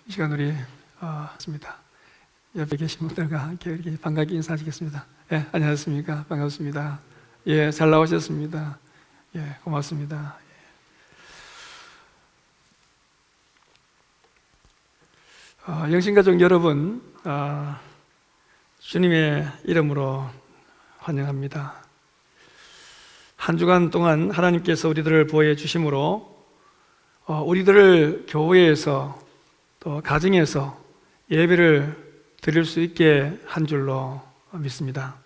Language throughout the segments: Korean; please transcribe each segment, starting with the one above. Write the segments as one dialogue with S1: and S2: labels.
S1: 이 시간 우리 했습니다. 옆에 계신 분들과 함께 이렇게 반갑게 인사드리겠습니다. 예, 안녕하십니까? 반갑습니다. 예, 잘 나오셨습니다. 예, 고맙습니다. 영신가족 여러분, 주님의 이름으로 환영합니다. 한 주간 동안 하나님께서 우리들을 보호해 주심으로 우리들을 교회에서 또 가정에서 예배를 드릴 수 있게 한 줄로 믿습니다.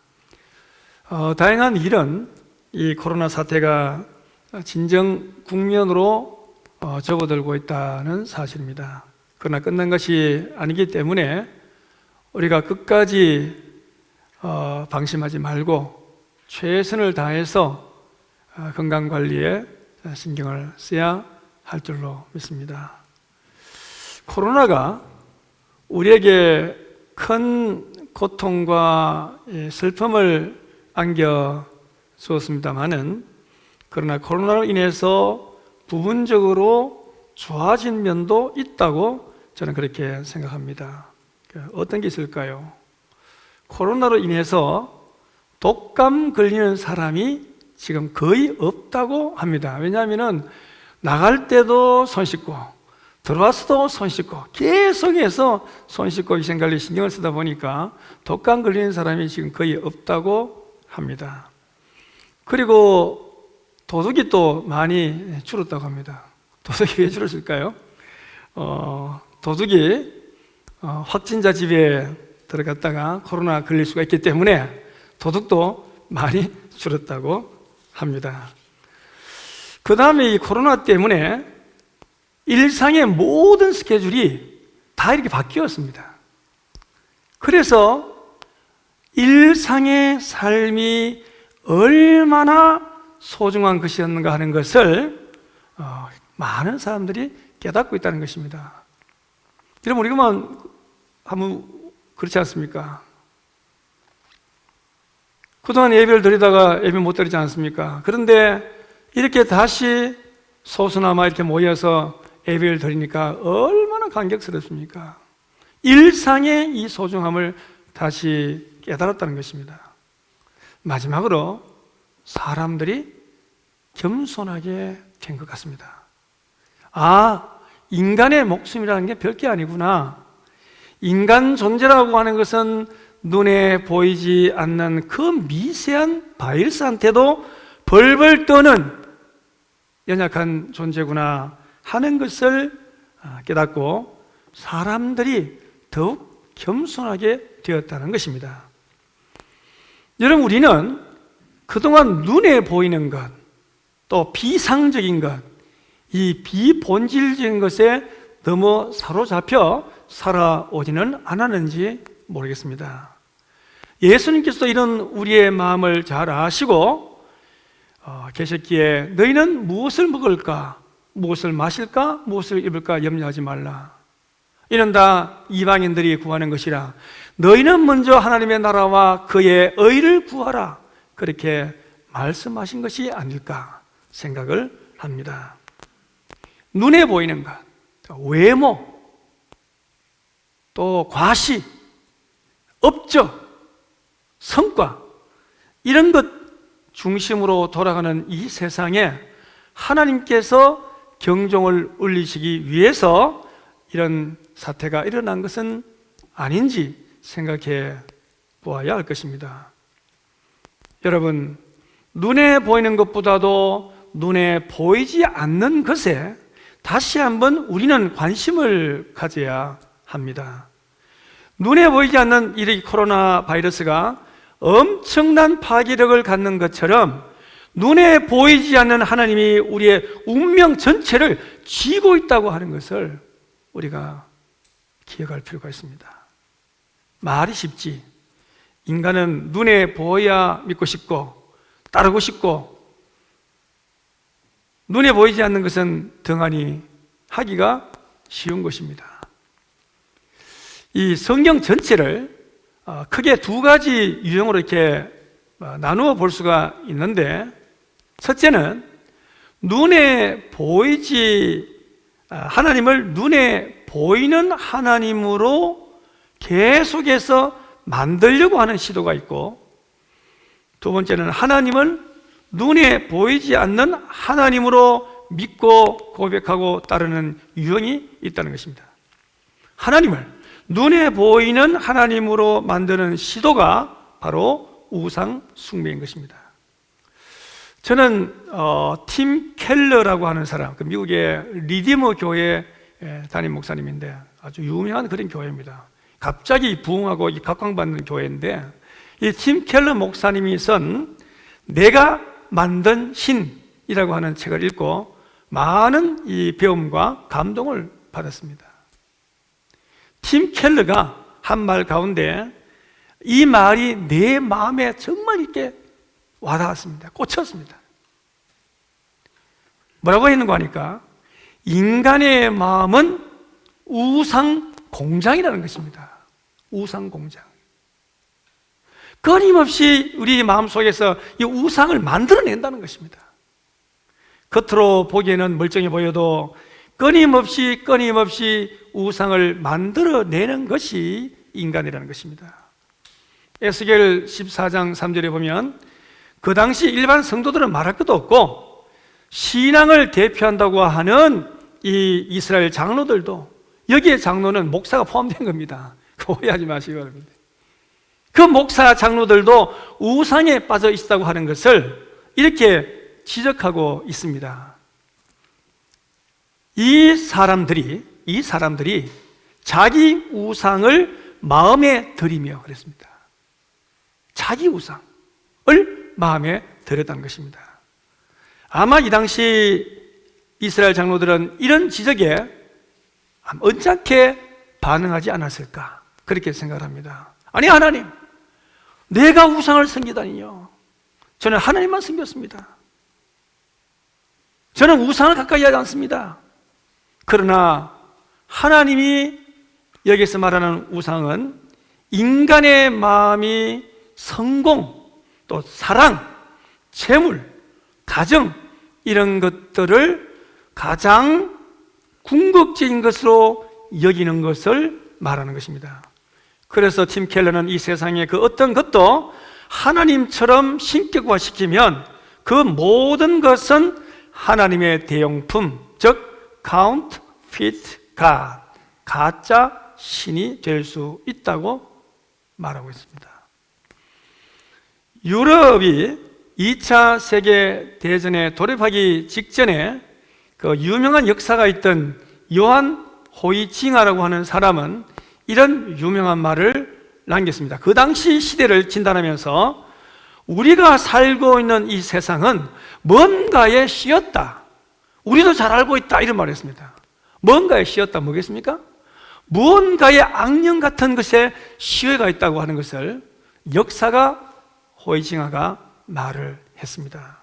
S1: 다양한 일은 이 코로나 사태가 진정 국면으로 접어들고 있다는 사실입니다. 그러나 끝난 것이 아니기 때문에 우리가 끝까지 방심하지 말고 최선을 다해서 건강관리에 신경을 써야 할 줄로 믿습니다. 코로나가 우리에게 큰 고통과 슬픔을 안겨 주었습니다마는, 그러나 코로나로 인해서 부분적으로 좋아진 면도 있다고 저는 그렇게 생각합니다. 어떤 게 있을까요? 코로나로 인해서 독감 걸리는 사람이 지금 거의 없다고 합니다. 왜냐하면 나갈 때도 손 씻고 들어와서도 손 씻고 계속해서 손 씻고 위생관리 신경을 쓰다 보니까 독감 걸리는 사람이 지금 거의 없다고 합니다. 그리고 도둑이 또 많이 줄었다고 합니다. 도둑이 왜 줄었을까요? 도둑이 확진자 집에 들어갔다가 코로나 걸릴 수가 있기 때문에 도둑도 많이 줄었다고 합니다. 그 다음에 이 코로나 때문에 일상의 모든 스케줄이 다 이렇게 바뀌었습니다. 그래서 일상의 삶이 얼마나 소중한 것이었는가 하는 것을 많은 사람들이 깨닫고 있다는 것입니다. 여러분, 우리가 한번 그렇지 않습니까? 그동안 예배를 드리다가 예배 못 드리지 않습니까? 그런데 이렇게 다시 소수나마 이렇게 모여서 예배를 드리니까 얼마나 감격스럽습니까? 일상의 이 소중함을 다시 깨달았다는 것입니다. 마지막으로 사람들이 겸손하게 된 것 같습니다. 인간의 목숨이라는 게 별게 아니구나. 인간 존재라고 하는 것은 눈에 보이지 않는 그 미세한 바이러스한테도 벌벌 떠는 연약한 존재구나 하는 것을 깨닫고 사람들이 더욱 겸손하게 되었다는 것입니다. 여러분, 우리는 그동안 눈에 보이는 것, 또 비상적인 것, 이 비본질적인 것에 너무 사로잡혀 살아오지는 않았는지 모르겠습니다. 예수님께서도 이런 우리의 마음을 잘 아시고 계셨기에 너희는 무엇을 먹을까, 무엇을 마실까, 무엇을 입을까 염려하지 말라. 이는 다 이방인들이 구하는 것이라. 너희는 먼저 하나님의 나라와 그의 의를 구하라. 그렇게 말씀하신 것이 아닐까 생각을 합니다. 눈에 보이는 것, 외모, 또 과시, 업적, 성과, 이런 것 중심으로 돌아가는 이 세상에 하나님께서 경종을 울리시기 위해서 이런 사태가 일어난 것은 아닌지 생각해 보아야 할 것입니다. 여러분, 눈에 보이는 것보다도 눈에 보이지 않는 것에 다시 한번 우리는 관심을 가져야 합니다. 눈에 보이지 않는 이 코로나 바이러스가 엄청난 파괴력을 갖는 것처럼 눈에 보이지 않는 하나님이 우리의 운명 전체를 쥐고 있다고 하는 것을 우리가 기억할 필요가 있습니다. 말이 쉽지. 인간은 눈에 보여야 믿고 싶고 따르고 싶고, 눈에 보이지 않는 것은 등한히 하기가 쉬운 것입니다. 이 성경 전체를 크게 두 가지 유형으로 이렇게 나누어 볼 수가 있는데, 첫째는 눈에 보이지 하나님을 눈에 보이는 하나님으로 계속해서 만들려고 하는 시도가 있고, 두 번째는 하나님을 눈에 보이지 않는 하나님으로 믿고 고백하고 따르는 유형이 있다는 것입니다. 하나님을 눈에 보이는 하나님으로 만드는 시도가 바로 우상 숭배인 것입니다. 저는 팀 켈러라고 하는 사람, 그 미국의 리디머 교회 담임 목사님인데 아주 유명한 그런 교회입니다. 갑자기 부흥하고 각광받는 교회인데, 이 팀 켈러 목사님이 쓴 내가 만든 신이라고 하는 책을 읽고 많은 이 배움과 감동을 받았습니다. 팀 켈러가 한 말 가운데 이 말이 내 마음에 정말 이렇게 와닿았습니다. 꽂혔습니다. 뭐라고 했는가 하니까 인간의 마음은 우상 공장이라는 것입니다. 우상 공장. 끊임없이 우리 마음속에서 이 우상을 만들어낸다는 것입니다. 겉으로 보기에는 멀쩡해 보여도 끊임없이 우상을 만들어내는 것이 인간이라는 것입니다. 에스겔 14장 3절에 보면 그 당시 일반 성도들은 말할 것도 없고 신앙을 대표한다고 하는 이 이스라엘 장로들도, 여기에 장로는 목사가 포함된 겁니다. 오해하지 마시기 바랍니다. 그 목사 장로들도 우상에 빠져 있다고 하는 것을 이렇게 지적하고 있습니다. 이 사람들이 자기 우상을 마음에 들이며 그랬습니다. 자기 우상을 마음에 들였다는 것입니다. 아마 이 당시 이스라엘 장로들은 이런 지적에 언짢게 반응하지 않았을까, 그렇게 생각을 합니다. 아니, 하나님, 내가 우상을 섬기다니요. 저는 하나님만 섬겼습니다. 저는 우상을 가까이 하지 않습니다. 그러나 하나님이 여기서 말하는 우상은 인간의 마음이 성공, 또 사랑, 재물, 가정, 이런 것들을 가장 궁극적인 것으로 여기는 것을 말하는 것입니다. 그래서 팀 켈러는 이 세상의 그 어떤 것도 하나님처럼 신격화시키면 그 모든 것은 하나님의 대용품, 즉 counterfeit God, 가짜 신이 될 수 있다고 말하고 있습니다. 유럽이 2차 세계대전에 돌입하기 직전에 그 유명한 역사가 있던 요한 호이칭아라고 하는 사람은 이런 유명한 말을 남겼습니다. 그 당시 시대를 진단하면서 우리가 살고 있는 이 세상은 뭔가에 씌었다. 우리도 잘 알고 있다. 이런 말을 했습니다. 뭔가에 씌었다 뭐겠습니까? 무언가의 악령 같은 것에 씌어가 있다고 하는 것을 역사가 호이칭아가 말을 했습니다.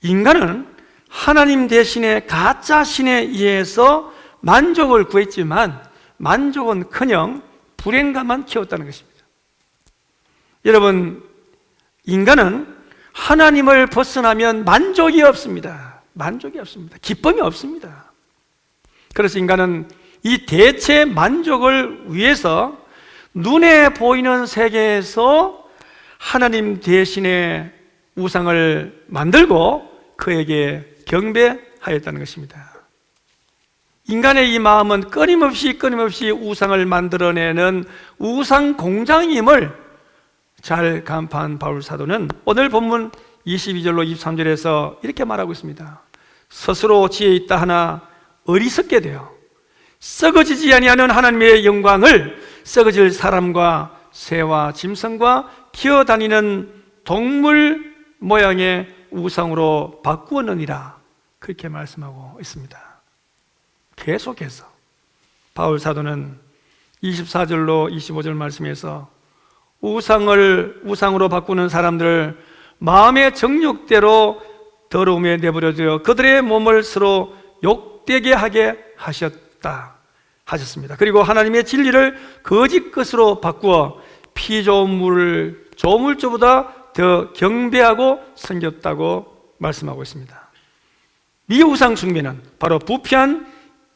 S1: 인간은 하나님 대신에 가짜 신에 의해서 만족을 구했지만 만족은커녕 불행감만 키웠다는 것입니다. 여러분, 인간은 하나님을 벗어나면 만족이 없습니다. 만족이 없습니다. 기쁨이 없습니다. 그래서 인간은 이 대체 만족을 위해서 눈에 보이는 세계에서 하나님 대신에 우상을 만들고 그에게 경배하였다는 것입니다. 인간의 이 마음은 끊임없이 우상을 만들어내는 우상 공장임을 잘 간파한 바울 사도는 오늘 본문 22절로 23절에서 이렇게 말하고 있습니다. 스스로 지혜 있다 하나 어리석게 되어 썩어지지 아니하는 하나님의 영광을 썩어질 사람과 새와 짐승과 기어다니는 동물 모양의 우상으로 바꾸었느니라, 그렇게 말씀하고 있습니다. 계속해서 바울 사도는 24절로 25절 말씀에서 우상으로 바꾸는 사람들을 마음의 정욕대로 더러움에 내버려두어 그들의 몸을 서로 욕되게 하게 하셨습니다. 그리고 하나님의 진리를 거짓 것으로 바꾸어 피 좋은 물을 조물주보다 더 경배하고 섬겼다고 말씀하고 있습니다. 이 우상 숭배는 바로 부패한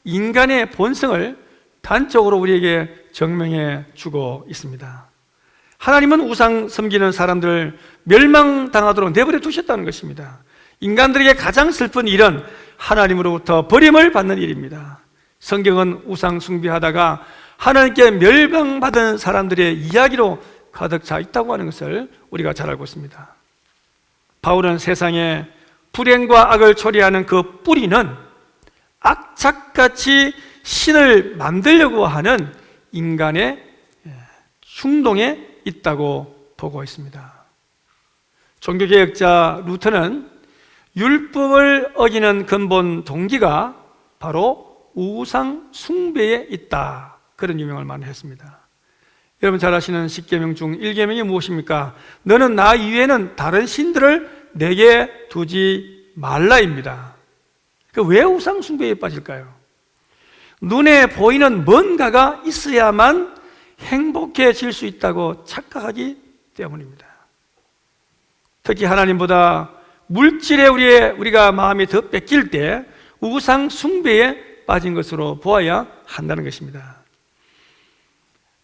S1: 인간의 본성을 단적으로 우리에게 증명해 주고 있습니다. 하나님은 우상 섬기는 사람들을 멸망당하도록 내버려 두셨다는 것입니다. 인간들에게 가장 슬픈 일은 하나님으로부터 버림을 받는 일입니다. 성경은 우상 숭배하다가 하나님께 멸망받은 사람들의 이야기로 가득 차 있다고 하는 것을 우리가 잘 알고 있습니다. 바울은 세상에 불행과 악을 초래하는 그 뿌리는 악착같이 신을 만들려고 하는 인간의 충동에 있다고 보고 있습니다. 종교개혁자 루터는 율법을 어기는 근본 동기가 바로 우상 숭배에 있다, 그런 유명을 많이 했습니다. 여러분 잘 아시는 십계명 중 1계명이 무엇입니까? 너는 나 이외에는 다른 신들을 내게 두지 말라입니다. 왜 우상 숭배에 빠질까요? 눈에 보이는 뭔가가 있어야만 행복해질 수 있다고 착각하기 때문입니다. 특히 하나님보다 물질에 우리가 마음이 더 뺏길 때 우상 숭배에 빠진 것으로 보아야 한다는 것입니다.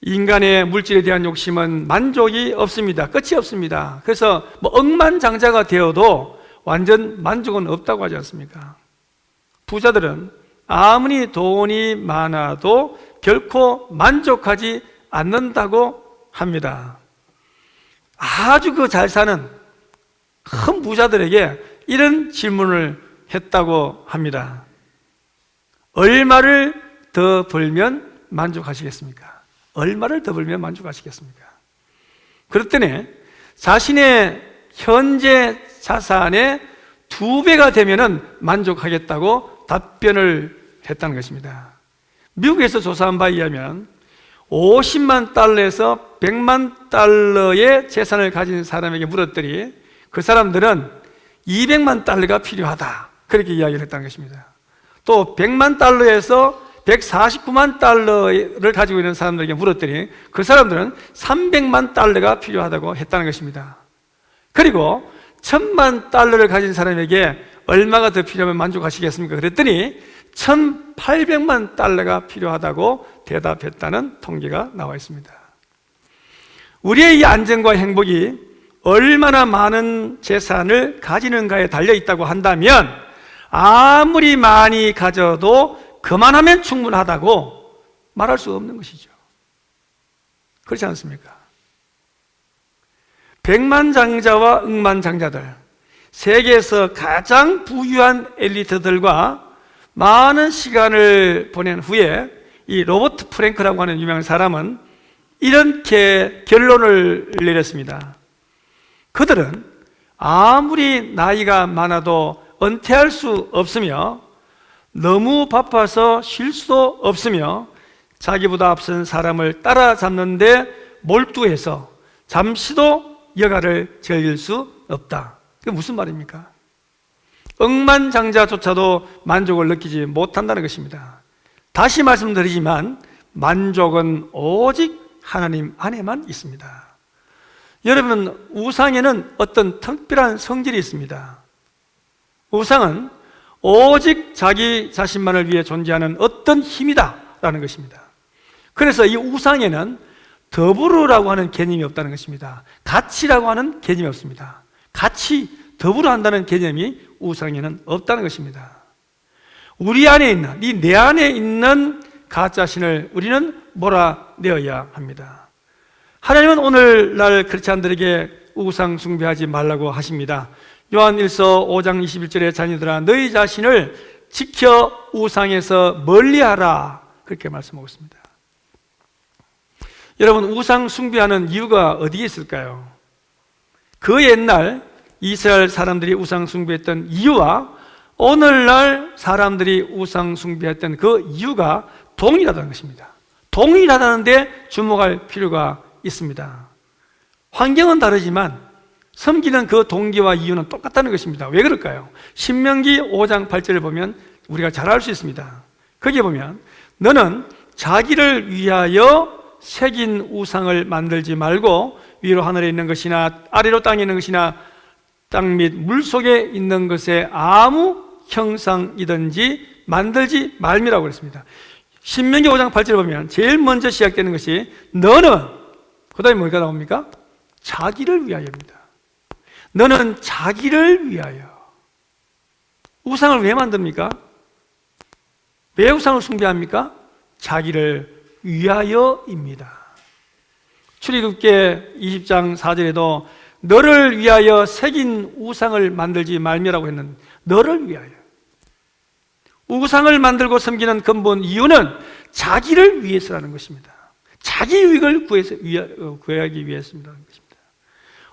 S1: 인간의 물질에 대한 욕심은 만족이 없습니다. 끝이 없습니다. 그래서 억만장자가 되어도 완전 만족은 없다고 하지 않습니까? 부자들은 아무리 돈이 많아도 결코 만족하지 않는다고 합니다. 아주 잘 사는 큰 부자들에게 이런 질문을 했다고 합니다. 얼마를 더 벌면 만족하시겠습니까? 얼마를 더 벌면 만족하시겠습니까? 그랬더니 자신의 현재 자산의 2배가 되면 만족하겠다고 답변을 했다는 것입니다. 미국에서 조사한 바에 의하면 50만 달러에서 100만 달러의 재산을 가진 사람에게 물었더니 그 사람들은 200만 달러가 필요하다, 그렇게 이야기를 했다는 것입니다. 또 100만 달러에서 149만 달러를 가지고 있는 사람들에게 물었더니 그 사람들은 300만 달러가 필요하다고 했다는 것입니다. 그리고 1000만 달러를 가진 사람에게 얼마가 더 필요하면 만족하시겠습니까? 그랬더니 1800만 달러가 필요하다고 대답했다는 통계가 나와 있습니다. 우리의 이 안정과 행복이 얼마나 많은 재산을 가지는가에 달려 있다고 한다면 아무리 많이 가져도 그만하면 충분하다고 말할 수 없는 것이죠. 그렇지 않습니까? 백만장자와 억만장자들, 세계에서 가장 부유한 엘리트들과 많은 시간을 보낸 후에 이 로버트 프랭크라고 하는 유명한 사람은 이렇게 결론을 내렸습니다. 그들은 아무리 나이가 많아도 은퇴할 수 없으며 너무 바빠서 쉴 수도 없으며 자기보다 앞선 사람을 따라잡는데 몰두해서 잠시도 여가를 즐길 수 없다. 그게 무슨 말입니까? 억만장자조차도 만족을 느끼지 못한다는 것입니다. 다시 말씀드리지만 만족은 오직 하나님 안에만 있습니다. 여러분, 우상에는 어떤 특별한 성질이 있습니다. 우상은 오직 자기 자신만을 위해 존재하는 어떤 힘이다라는 것입니다. 그래서 이 우상에는 더불어라고 하는 개념이 없다는 것입니다. 가치라고 하는 개념이 없습니다. 같이 더불어 한다는 개념이 우상에는 없다는 것입니다. 우리 안에 있는, 내 안에 있는 가짜신을 우리는 몰아내어야 합니다. 하나님은 오늘날 크리스찬들에게 우상 숭배하지 말라고 하십니다. 요한일서 5장 21절에 자녀들아 너희 자신을 지켜 우상에서 멀리하라, 그렇게 말씀하고 있습니다. 여러분, 우상 숭배하는 이유가 어디에 있을까요? 그 옛날 이스라엘 사람들이 우상 숭배했던 이유와 오늘날 사람들이 우상 숭배했던 그 이유가 동일하다는 것입니다. 동일하다는데 주목할 필요가 있습니다. 환경은 다르지만 섬기는 그 동기와 이유는 똑같다는 것입니다. 왜 그럴까요? 신명기 5장 8절을 보면 우리가 잘 알 수 있습니다. 거기에 보면 너는 자기를 위하여 새긴 우상을 만들지 말고 위로 하늘에 있는 것이나 아래로 땅에 있는 것이나 땅 및 물 속에 있는 것에 아무 형상이든지 만들지 말미라고 그랬습니다. 신명기 5장 8절에 보면 제일 먼저 시작되는 것이 너는, 그 다음에 뭐가 나옵니까? 자기를 위하여입니다. 너는 자기를 위하여. 우상을 왜 만듭니까? 왜 우상을 숭배합니까? 자기를 위하여입니다. 출애굽기 20장 4절에도 너를 위하여 새긴 우상을 만들지 말미라고 했는데, 너를 위하여. 우상을 만들고 섬기는 근본 이유는 자기를 위해서라는 것입니다. 자기 유익을 구하기 위해서라는 것입니다.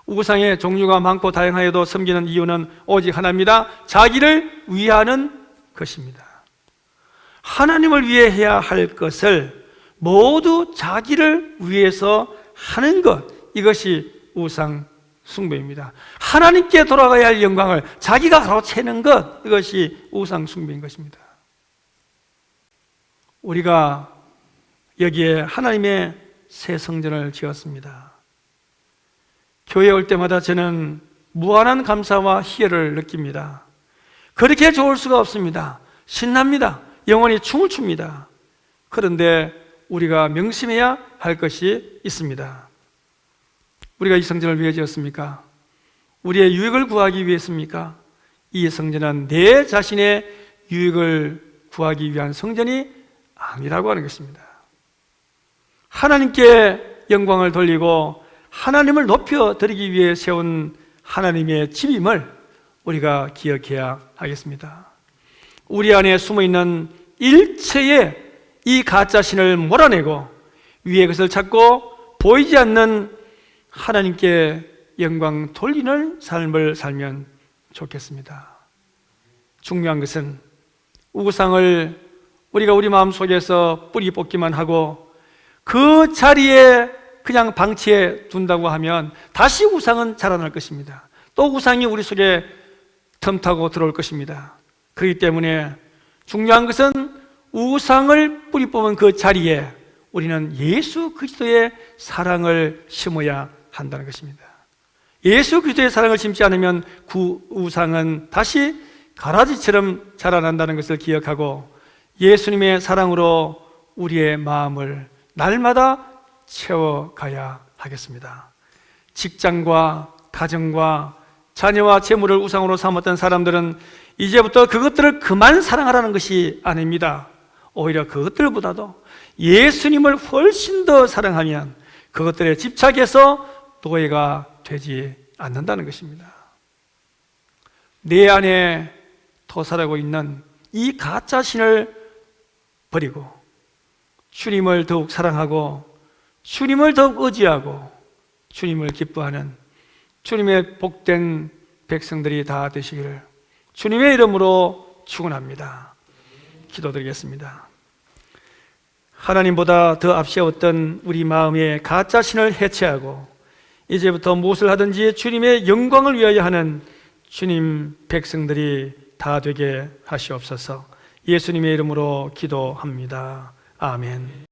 S1: 우상의 종류가 많고 다양하여도 섬기는 이유는 오직 하나입니다. 자기를 위하는 것입니다. 하나님을 위해 해야 할 것을 모두 자기를 위해서 하는 것, 이것이 우상 숭배입니다. 하나님께 돌아가야 할 영광을 자기가 가로채는 것, 이것이 우상 숭배인 것입니다. 우리가 여기에 하나님의 새 성전을 지었습니다. 교회에 올 때마다 저는 무한한 감사와 희열을 느낍니다. 그렇게 좋을 수가 없습니다. 신납니다. 영혼이 춤을 춥니다. 그런데 우리가 명심해야 할 것이 있습니다. 우리가 이 성전을 왜 지었습니까? 우리의 유익을 구하기 위해서입니까? 이 성전은 내 자신의 유익을 구하기 위한 성전이 아니라고 하는 것입니다. 하나님께 영광을 돌리고 하나님을 높여드리기 위해 세운 하나님의 집임을 우리가 기억해야 하겠습니다. 우리 안에 숨어있는 일체의 이 가짜신을 몰아내고 위의 것을 찾고 보이지 않는 하나님께 영광 돌리는 삶을 살면 좋겠습니다. 중요한 것은 우상을 우리가 우리 마음속에서 뿌리 뽑기만 하고 그 자리에 그냥 방치해 둔다고 하면 다시 우상은 자라날 것입니다. 또 우상이 우리 속에 틈타고 들어올 것입니다. 그렇기 때문에 중요한 것은 우상을 뿌리 뽑은 그 자리에 우리는 예수 그리스도의 사랑을 심어야 한다는 것입니다. 예수 그리스도의 사랑을 심지 않으면 그 우상은 다시 가라지처럼 자라난다는 것을 기억하고 예수님의 사랑으로 우리의 마음을 날마다 채워가야 하겠습니다. 직장과 가정과 자녀와 재물을 우상으로 삼았던 사람들은 이제부터 그것들을 그만 사랑하라는 것이 아닙니다. 오히려 그것들보다도 예수님을 훨씬 더 사랑하면 그것들에 집착해서 노예가 되지 않는다는 것입니다. 내 안에 도살하고 있는 이 가짜신을 버리고 주님을 더욱 사랑하고 주님을 더욱 의지하고 주님을 기뻐하는 주님의 복된 백성들이 다 되시기를 주님의 이름으로 축원합니다. 기도드리겠습니다. 하나님보다 더 앞세웠던 우리 마음의 가짜신을 해체하고 이제부터 무엇을 하든지 주님의 영광을 위하여 하는 주님 백성들이 다 되게 하시옵소서. 예수님의 이름으로 기도합니다. 아멘.